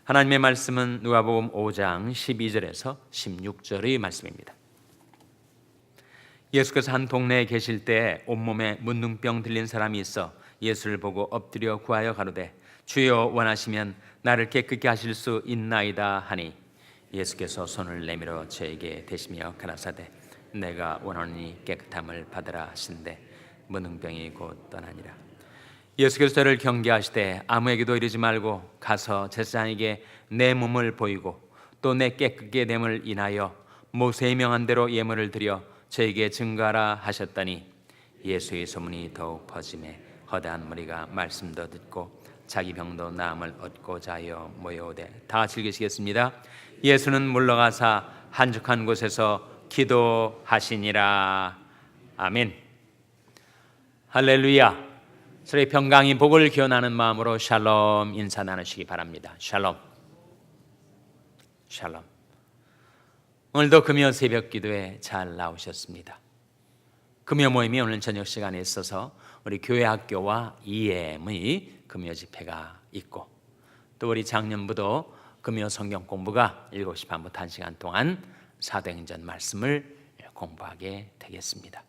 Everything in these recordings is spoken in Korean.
하나님의 말씀은 누가복음 5장 12절에서 16절의 말씀입니다. 예수께서 한 동네에 계실 때 온몸에 문둥병 들린 사람이 있어 예수를 보고 엎드려 구하여 가로되 주여 원하시면 나를 깨끗게 하실 수 있나이다 하니 예수께서 손을 내밀어 저에게 대시며 가라사대 내가 원하노니 깨끗함을 받으라 하신대 문둥병이 곧 떠나니라. 예수께서 저를 경계하시되 아무에게도 이르지 말고 가서 제사장에게 내 몸을 보이고 또 내 깨끗게 됨을 인하여 모세의 명한 대로 예물을 드려 저에게 증거하라 하셨더니 예수의 소문이 더욱 퍼지매 허다한 무리가 말씀도 듣고 자기 병도 나음을 얻고자 하여 모여오되 다 같이 읽으시겠습니다. 예수는 물러가사 한적한 곳에서 기도하시니라. 아멘. 할렐루야. 서로의 평강이 복을 기원하는 마음으로 샬롬 인사 나누시기 바랍니다. 샬롬. 샬롬. 오늘도 금요 새벽 기도에 잘 나오셨습니다. 금요 모임이 오늘 저녁 시간에 있어서 우리 교회 학교와 EM의 금요 집회가 있고 또 우리 장년부도 금요 성경 공부가 7시 반부터 1시간 동안 사도행전 말씀을 공부하게 되겠습니다.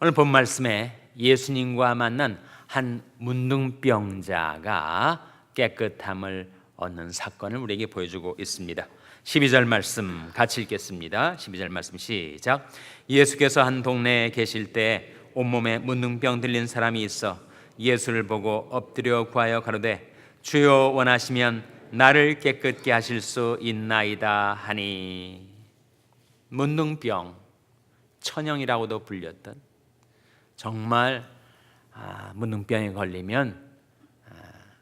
오늘 본 말씀에 예수님과 만난 한 문둥병자가 깨끗함을 얻는 사건을 우리에게 보여주고 있습니다. 12절 말씀 같이 읽겠습니다. 12절 말씀 시작. 예수께서 한 동네에 계실 때 온몸에 문둥병 들린 사람이 있어 예수를 보고 엎드려 구하여 가로되 주여 원하시면 나를 깨끗게 하실 수 있나이다 하니 문둥병, 천형이라고도 불렸던 정말 문둥병에 걸리면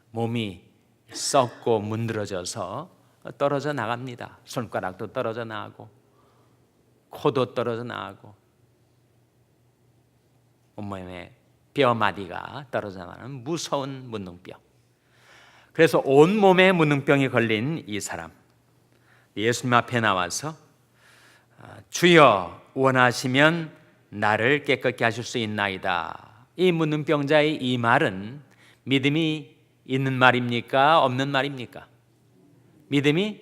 몸이 썩고 문드러져서 떨어져 나갑니다. 손가락도 떨어져 나가고 코도 떨어져 나가고 온몸에 뼈마디가 떨어져 나가는 무서운 문둥병. 그래서 온몸에 문둥병이 걸린 이 사람 예수님 앞에 나와서 주여 원하시면 나를 깨끗게 하실 수 있나이다. 이 문둥병자의 이 말은 믿음이 있는 말입니까? 없는 말입니까? 믿음이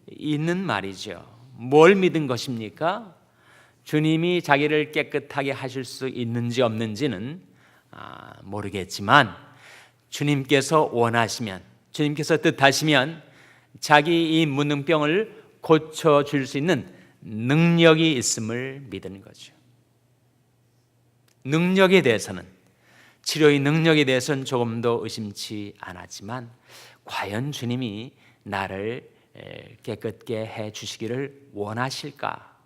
있는 말이죠. 뭘 믿은 것입니까? 주님이 자기를 깨끗하게 하실 수 있는지 없는지는 모르겠지만 주님께서 원하시면, 주님께서 뜻하시면 자기 이 문둥병을 고쳐줄 수 있는 능력이 있음을 믿는 거죠. 능력에 대해서는, 치료의 능력에 대해서는 조금도 의심치 않았지만 과연 주님이 나를 깨끗게 해 주시기를 원하실까?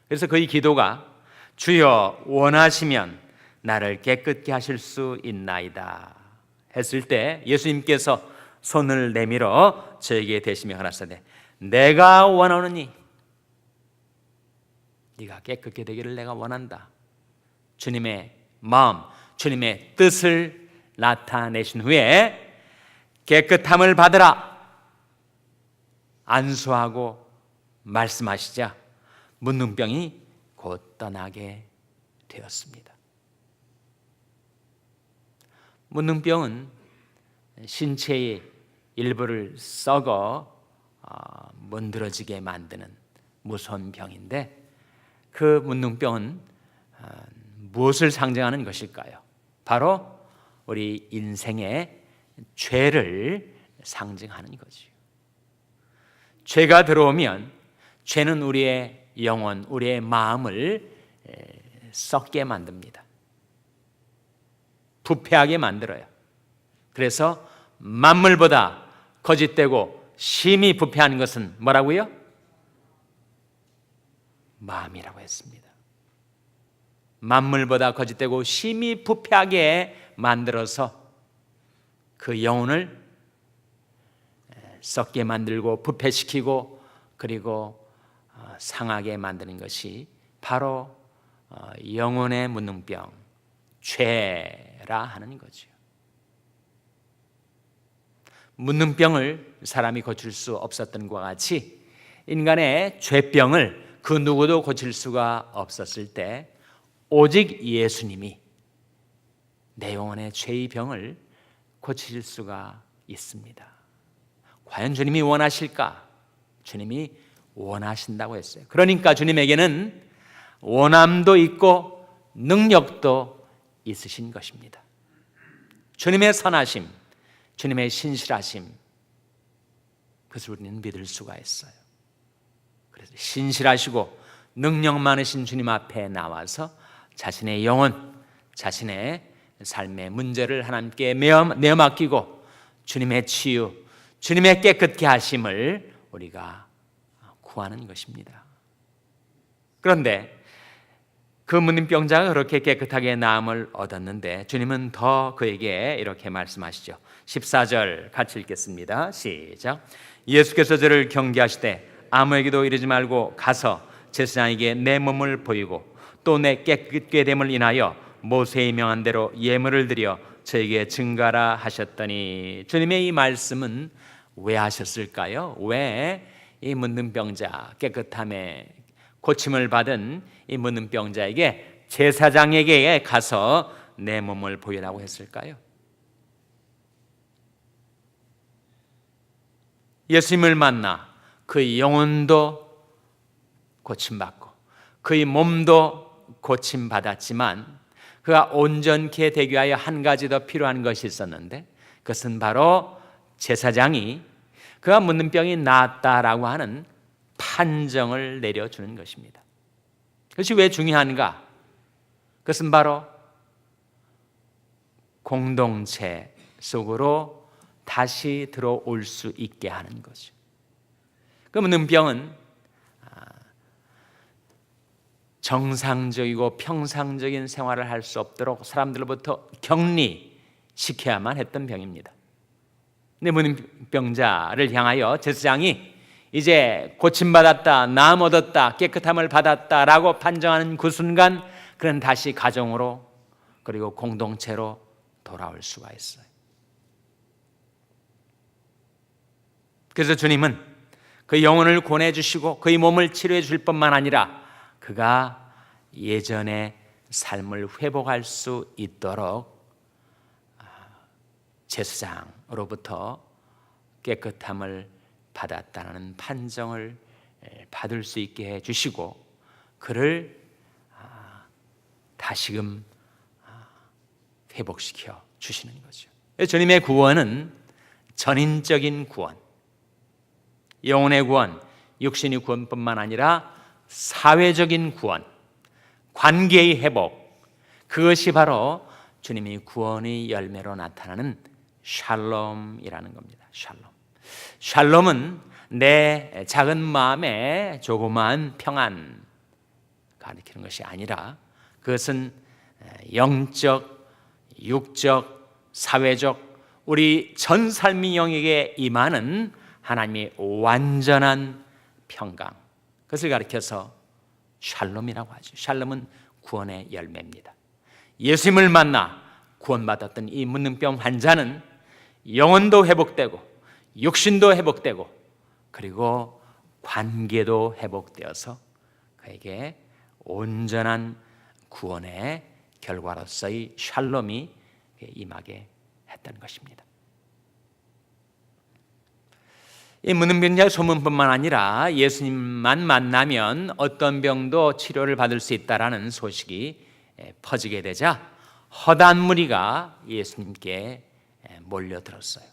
그래서 그의 기도가 주여 원하시면 나를 깨끗게 하실 수 있나이다 했을 때 예수님께서 손을 내밀어 저에게 대시며 가라사대 내가 원하노니 네가 깨끗게 되기를 내가 원한다. 주님의 마음, 주님의 뜻을 나타내신 후에 깨끗함을 받으라 안수하고 말씀하시자 문둥병이 곧 떠나게 되었습니다. 문둥병은 신체의 일부를 썩어 문드러지게 만드는 무서운 병인데 그 문둥병은 무엇을 상징하는 것일까요? 바로 우리 인생의 죄를 상징하는 거지요. 죄가 들어오면 죄는 우리의 영혼, 우리의 마음을 썩게 만듭니다. 부패하게 만들어요. 그래서 만물보다 거짓되고 심히 부패한 것은 뭐라고요? 마음이라고 했습니다. 만물보다 거짓되고 심히 부패하게 만들어서 그 영혼을 썩게 만들고 부패시키고 그리고 상하게 만드는 것이 바로 영혼의 문둥병, 죄라 하는 거죠. 문둥병을 사람이 고칠 수 없었던 것과 같이 인간의 죄병을 그 누구도 고칠 수가 없었을 때 오직 예수님이 내 영혼의 죄의 병을 고칠 수가 있습니다. 과연 주님이 원하실까? 주님이 원하신다고 했어요. 그러니까 주님에게는 원함도 있고 능력도 있으신 것입니다. 주님의 선하심, 주님의 신실하심, 그것을 우리는 믿을 수가 있어요. 그래서 신실하시고 능력 많으신 주님 앞에 나와서 자신의 영혼, 자신의 삶의 문제를 하나님께 내어 맡기고 주님의 치유, 주님의 깨끗게 하심을 우리가 구하는 것입니다. 그런데 그 문둥병자가 그렇게 깨끗하게 나음을 얻었는데 주님은 더 그에게 이렇게 말씀하시죠. 14절 같이 읽겠습니다. 시작. 예수께서 저를 경계하시되 아무에게도 이르지 말고 가서 제사장에게 내 몸을 보이고 또 내 깨끗게 됨을 인하여 모세의 명한 대로 예물을 드려 저에게 증가라 하셨더니, 주님의 이 말씀은 왜 하셨을까요? 왜 이 문둥병자, 깨끗함에 고침을 받은 이 문둥병자에게 제사장에게 가서 내 몸을 보이라고 했을까요? 예수님을 만나 그의 영혼도 고침받고 그의 몸도 고침받았지만 그가 온전케 되기 위하여 한 가지 더 필요한 것이 있었는데, 그것은 바로 제사장이 그가 문둥병이 나았다라고 하는 판정을 내려주는 것입니다. 그것이 왜 중요한가? 그것은 바로 공동체 속으로 다시 들어올 수 있게 하는 거죠. 그 문둥병은 정상적이고 평상적인 생활을 할 수 없도록 사람들로부터 격리시켜야만 했던 병입니다. 근데 문둥병자를 향하여 제사장이 이제 고침받았다, 나음 얻었다, 깨끗함을 받았다라고 판정하는 그 순간 그는 다시 가정으로 그리고 공동체로 돌아올 수가 있어요. 그래서 주님은 그 영혼을 구원해 주시고 그의 몸을 치료해 줄 뿐만 아니라 그가 예전의 삶을 회복할 수 있도록 제사장으로부터 깨끗함을 받았다는 판정을 받을 수 있게 해주시고 그를 다시금 회복시켜 주시는 거죠. 주님의 구원은 전인적인 구원, 영혼의 구원, 육신의 구원뿐만 아니라 사회적인 구원, 관계의 회복, 그것이 바로 주님이 구원의 열매로 나타나는 샬롬이라는 겁니다. 샬롬은 내 작은 마음에 조그마한 평안 가리키는 것이 아니라 그것은 영적, 육적, 사회적 우리 전 삶의 영역에 임하는 하나님의 완전한 평강, 그것을 가리켜서 샬롬이라고 하죠. 샬롬은 구원의 열매입니다. 예수님을 만나 구원받았던 이 문둥병 환자는 영혼도 회복되고 육신도 회복되고 그리고 관계도 회복되어서 그에게 온전한 구원의 결과로서의 샬롬이 임하게 했던 것입니다. 이 문둥병자의 소문뿐만 아니라 예수님만 만나면 어떤 병도 치료를 받을 수 있다라는 소식이 퍼지게 되자 허다한 무리가 예수님께 몰려들었어요.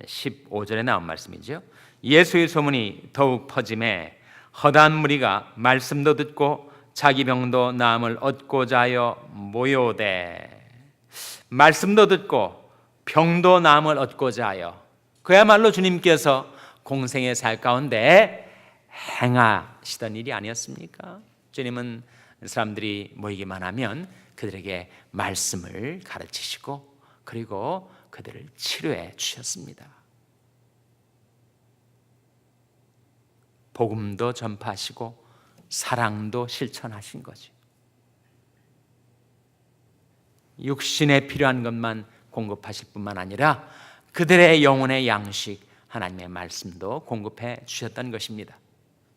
15절에 나온 말씀이죠. 예수의 소문이 더욱 퍼짐에 허다한 무리가 말씀도 듣고 자기 병도 나음을 얻고자 하여 모여오되, 말씀도 듣고 병도 나음을 얻고자 하여, 그야말로 주님께서 공생의 살 가운데 행하시던 일이 아니었습니까? 주님은 사람들이 모이기만 하면 그들에게 말씀을 가르치시고 그리고 그들을 치료해 주셨습니다. 복음도 전파하시고 사랑도 실천하신 거죠. 육신에 필요한 것만 공급하실 뿐만 아니라 그들의 영혼의 양식, 하나님의 말씀도 공급해 주셨던 것입니다.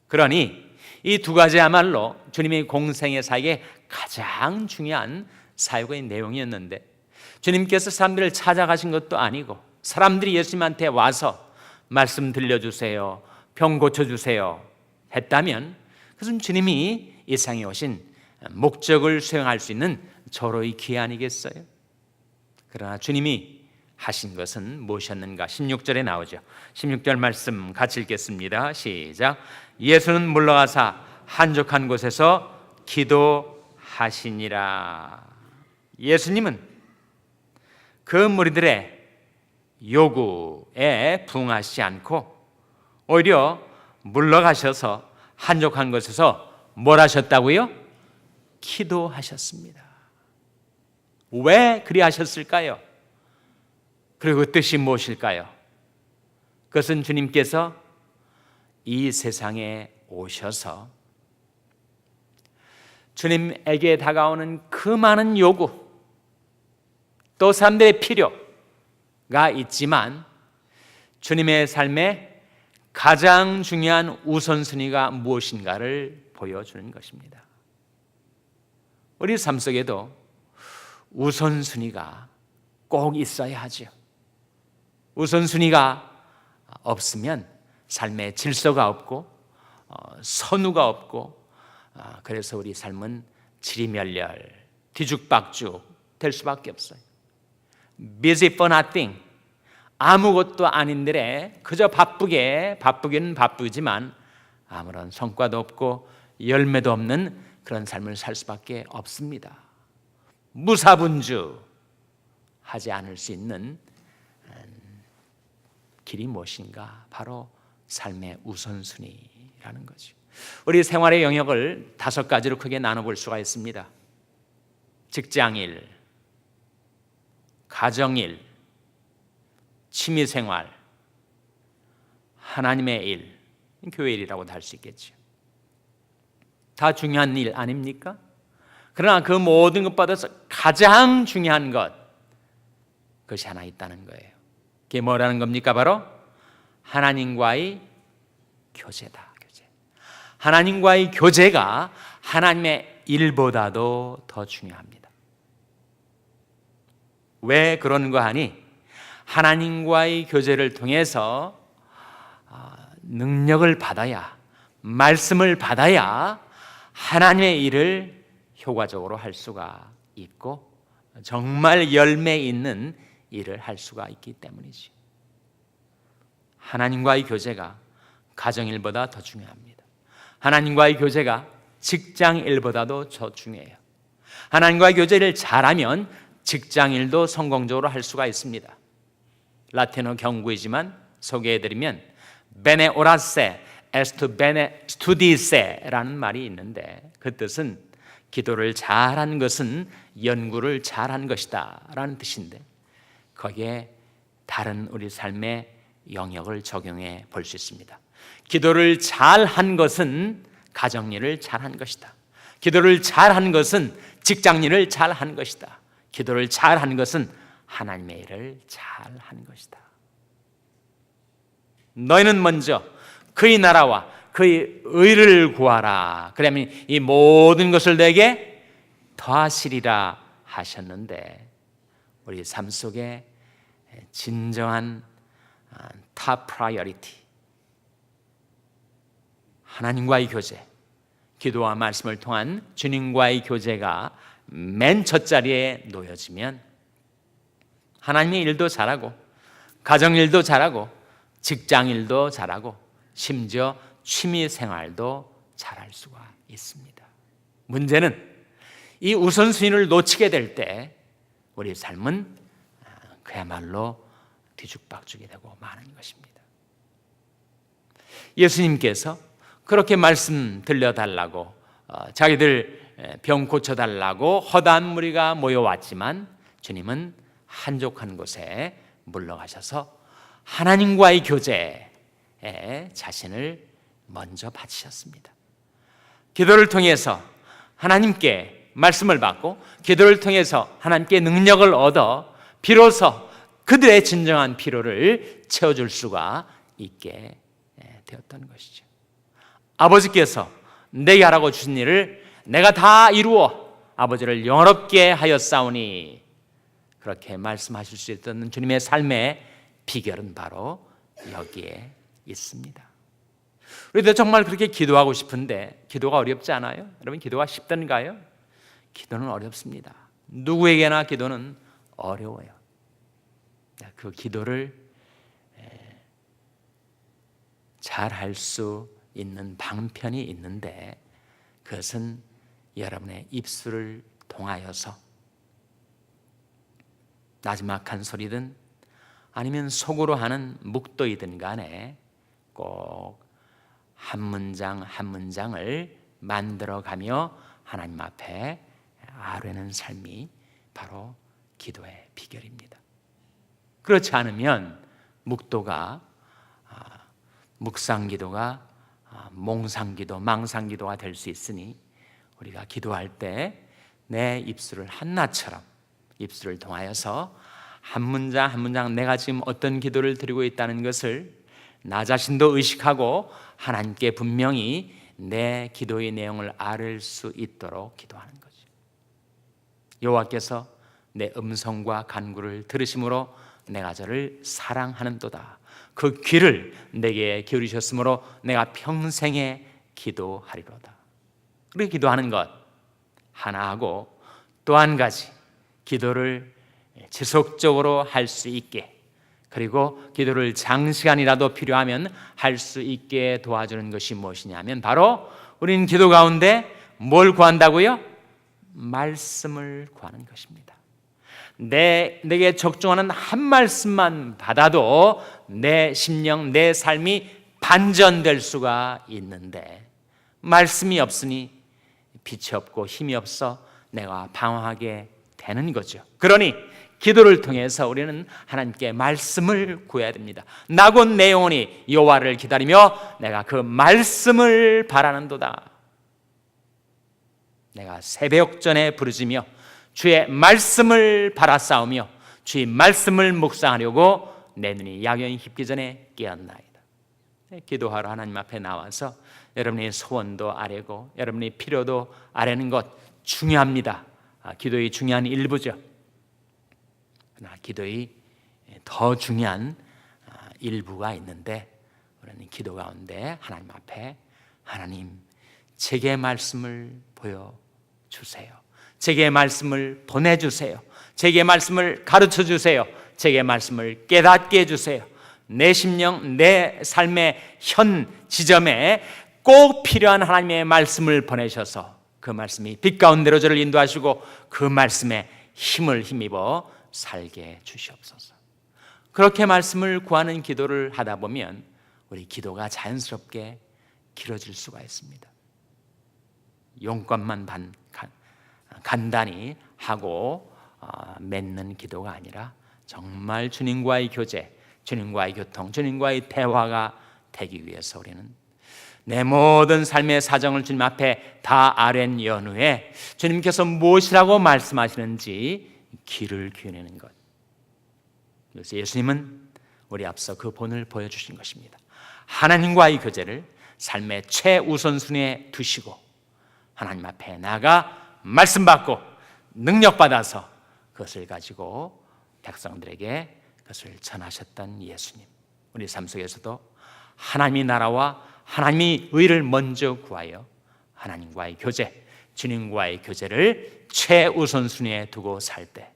그러니 이 두 가지야말로 주님의 공생의 사역의 가장 중요한 사역의 내용이었는데, 주님께서 사람들을 찾아가신 것도 아니고 사람들이 예수님한테 와서 말씀 들려주세요, 병 고쳐주세요 했다면 그것은 주님이 이 세상에 오신 목적을 수행할 수 있는 절호의 기 아니겠어요? 그러나 주님이 하신 것은 무엇이었는가? 16절에 나오죠. 16절 말씀 같이 읽겠습니다. 시작. 예수는 물러가사 한적한 곳에서 기도하시니라. 예수님은 그 무리들의 요구에 부응하시지 않고 오히려 물러가셔서 한적한 곳에서 뭘 하셨다고요? 기도하셨습니다. 왜 그리하셨을까요? 그리고 그 뜻이 무엇일까요? 그것은 주님께서 이 세상에 오셔서 주님에게 다가오는 그 많은 요구, 또 사람들의 필요가 있지만 주님의 삶에 가장 중요한 우선순위가 무엇인가를 보여주는 것입니다. 우리 삶 속에도 우선순위가 꼭 있어야 하죠. 우선순위가 없으면 삶에 질서가 없고 선우가 없고 그래서 우리 삶은 지리멸렬, 뒤죽박죽 될 수밖에 없어요. Busy for nothing, 아무것도 아닌데 그저 바쁘기는 바쁘지만 아무런 성과도 없고 열매도 없는 그런 삶을 살 수밖에 없습니다. 무사분주 하지 않을 수 있는 길이 무엇인가? 바로 삶의 우선순위라는 거죠. 우리 생활의 영역을 5가지로 크게 나눠볼 수가 있습니다. 직장일, 가정일, 취미생활, 하나님의 일, 교회 일이라고도 할 수 있겠죠. 다 중요한 일 아닙니까? 그러나 그 모든 것보다 가장 중요한 것, 그것이 하나 있다는 거예요. 그게 뭐라는 겁니까? 바로 하나님과의 교제다. 교제. 하나님과의 교제가 하나님의 일보다도 더 중요합니다. 왜 그러는 거 하니? 하나님과의 교제를 통해서 능력을 받아야, 말씀을 받아야 하나님의 일을 효과적으로 할 수가 있고 정말 열매 있는 일을 할 수가 있기 때문이지. 하나님과의 교제가 가정일보다 더 중요합니다. 하나님과의 교제가 직장일보다도 더 중요해요. 하나님과의 교제를 잘하면 직장일도 성공적으로 할 수가 있습니다. 라틴어 경구이지만 소개해드리면 bene orasse est bene studise라는 말이 있는데 그 뜻은 기도를 잘한 것은 연구를 잘한 것이다 라는 뜻인데 거기에 다른 우리 삶의 영역을 적용해 볼 수 있습니다. 기도를 잘한 것은 가정일을 잘한 것이다. 기도를 잘한 것은 직장일을 잘한 것이다. 기도를 잘한 것은 하나님의 일을 잘한 것이다. 너희는 먼저 그의 나라와 그의 의를 구하라. 그러면 이 모든 것을 내게 더하시리라 하셨는데 우리 삶 속에 진정한 탑 프라이어리티, 하나님과의 교제, 기도와 말씀을 통한 주님과의 교제가 맨 첫자리에 놓여지면 하나님의 일도 잘하고 가정일도 잘하고 직장일도 잘하고 심지어 취미생활도 잘할 수가 있습니다. 문제는 이 우선순위를 놓치게 될 때 우리 삶은 그야말로 뒤죽박죽이 되고 마는 것입니다. 예수님께서 그렇게 말씀 들려달라고 자기들 병 고쳐달라고 허다한 무리가 모여왔지만 주님은 한적한 곳에 물러가셔서 하나님과의 교제에 자신을 먼저 바치셨습니다. 기도를 통해서 하나님께 말씀을 받고 기도를 통해서 하나님께 능력을 얻어 비로소 그들의 진정한 필요를 채워줄 수가 있게 되었던 것이죠. 아버지께서 내게 하라고 주신 일을 내가 다 이루어 아버지를 영화롭게 하였사오니 그렇게 말씀하실 수 있던 주님의 삶의 비결은 바로 여기에 있습니다. 우리도 정말 그렇게 기도하고 싶은데 기도가 어렵지 않아요? 여러분, 기도가 쉽던가요? 기도는 어렵습니다. 누구에게나 기도는 어려워요. 그 기도를 잘 할 수 있는 방편이 있는데, 그것은 여러분의 입술을 통하여서 나지막한 소리든 아니면 속으로 하는 묵도이든 간에 꼭 한 문장 한 문장을 만들어가며 하나님 앞에 아뢰는 삶이 바로 기도의 비결입니다. 그렇지 않으면 묵도가 묵상기도가 몽상기도, 망상기도가 될 수 있으니 우리가 기도할 때 내 입술을 한나처럼 입술을 통하여서 한 문장 한 문장 내가 지금 어떤 기도를 드리고 있다는 것을 나 자신도 의식하고 하나님께 분명히 내 기도의 내용을 알을 수 있도록 기도하는 거죠. 여호와께서 내 음성과 간구를 들으심으로 내가 저를 사랑하는도다. 그 귀를 내게 기울이셨으므로 내가 평생에 기도하리로다. 그렇게 기도하는 것 하나 하고, 또 한 가지 기도를 지속적으로 할 수 있게, 그리고 기도를 장시간이라도 필요하면 할 수 있게 도와주는 것이 무엇이냐면 바로 우리는 기도 가운데 뭘 구한다고요? 말씀을 구하는 것입니다. 내게 적중하는 한 말씀만 받아도 내 심령, 내 삶이 반전될 수가 있는데, 말씀이 없으니 빛이 없고 힘이 없어 내가 방황하게 되는 거죠. 그러니 기도를 통해서 우리는 하나님께 말씀을 구해야 됩니다. 나 곧 내 영혼이 여호와를 기다리며 내가 그 말씀을 바라는도다. 내가 새벽 전에 부르짖으며 주의 말씀을 바라싸우며 주의 말씀을 묵상하려고 내 눈이 야견이 힙기 전에 깨었나이다. 기도하러 하나님 앞에 나와서 여러분의 소원도 아뢰고 여러분의 필요도 아뢰는 것 중요합니다. 기도의 중요한 일부죠. 그러나 기도의 더 중요한 일부가 있는데, 우리는 기도 가운데 하나님 앞에 하나님, 제게 말씀을 보여주세요. 제게 말씀을 보내주세요. 제게 말씀을 가르쳐주세요. 제게 말씀을 깨닫게 해주세요. 내 심령, 내 삶의 현 지점에 꼭 필요한 하나님의 말씀을 보내셔서 그 말씀이 빛 가운데로 저를 인도하시고 그 말씀에 힘을 힘입어 살게 주시옵소서. 그렇게 말씀을 구하는 기도를 하다 보면 우리 기도가 자연스럽게 길어질 수가 있습니다. 용건만 간단히 하고 맺는 기도가 아니라 정말 주님과의 교제, 주님과의 교통, 주님과의 대화가 되기 위해서 우리는 내 모든 삶의 사정을 주님 앞에 다 아랜 연후에 주님께서 무엇이라고 말씀하시는지 귀를 기울이는 것. 그래서 예수님은 우리 앞서 그 본을 보여주신 것입니다. 하나님과의 교제를 삶의 최우선순위에 두시고 하나님 앞에 나가 말씀 받고 능력 받아서 그것을 가지고 백성들에게 그것을 전하셨던 예수님, 우리 삶 속에서도 하나님의 나라와 하나님의 의를 먼저 구하여 하나님과의 교제, 주님과의 교제를 최우선순위에 두고 살 때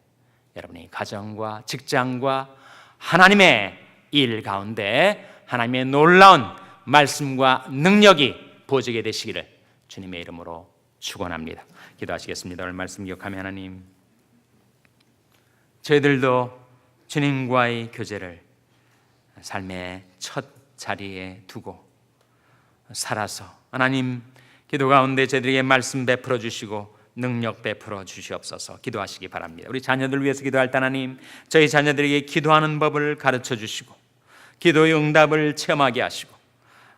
여러분의 가정과 직장과 하나님의 일 가운데 하나님의 놀라운 말씀과 능력이 보지게 되시기를 주님의 이름으로 축원합니다. 기도하시겠습니다. 오늘 말씀 기억하며 하나님, 저희들도 주님과의 교제를 삶의 첫 자리에 두고 살아서 하나님 기도 가운데 저희들에게 말씀 베풀어 주시고 능력 베풀어 주시옵소서. 기도하시기 바랍니다. 우리 자녀들 위해서 기도할 때 하나님, 저희 자녀들에게 기도하는 법을 가르쳐 주시고 기도의 응답을 체험하게 하시고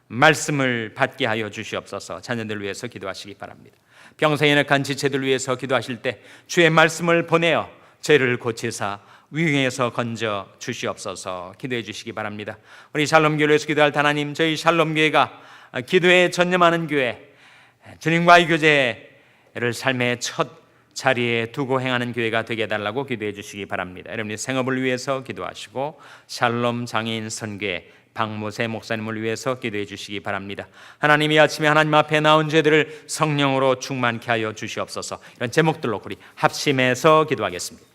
말씀을 받게 하여 주시옵소서. 자녀들 위해서 기도하시기 바랍니다. 평생에 연약한 지체들 위해서 기도하실 때 주의 말씀을 보내어 죄를 고치사 위기에서 건져 주시옵소서. 기도해 주시기 바랍니다. 우리 샬롬교회를 위해서 기도할 때 하나님, 저희 샬롬교회가 기도에 전념하는 교회, 주님과의 교제를 삶의 첫 자리에 두고 행하는 교회가 되게 해달라고 기도해 주시기 바랍니다. 여러분의 생업을 위해서 기도하시고 샬롬 장애인 선교회 박모세 목사님을 위해서 기도해 주시기 바랍니다. 하나님이 아침에 하나님 앞에 나온 죄들을 성령으로 충만케 하여 주시옵소서. 이런 제목들로 우리 합심해서 기도하겠습니다.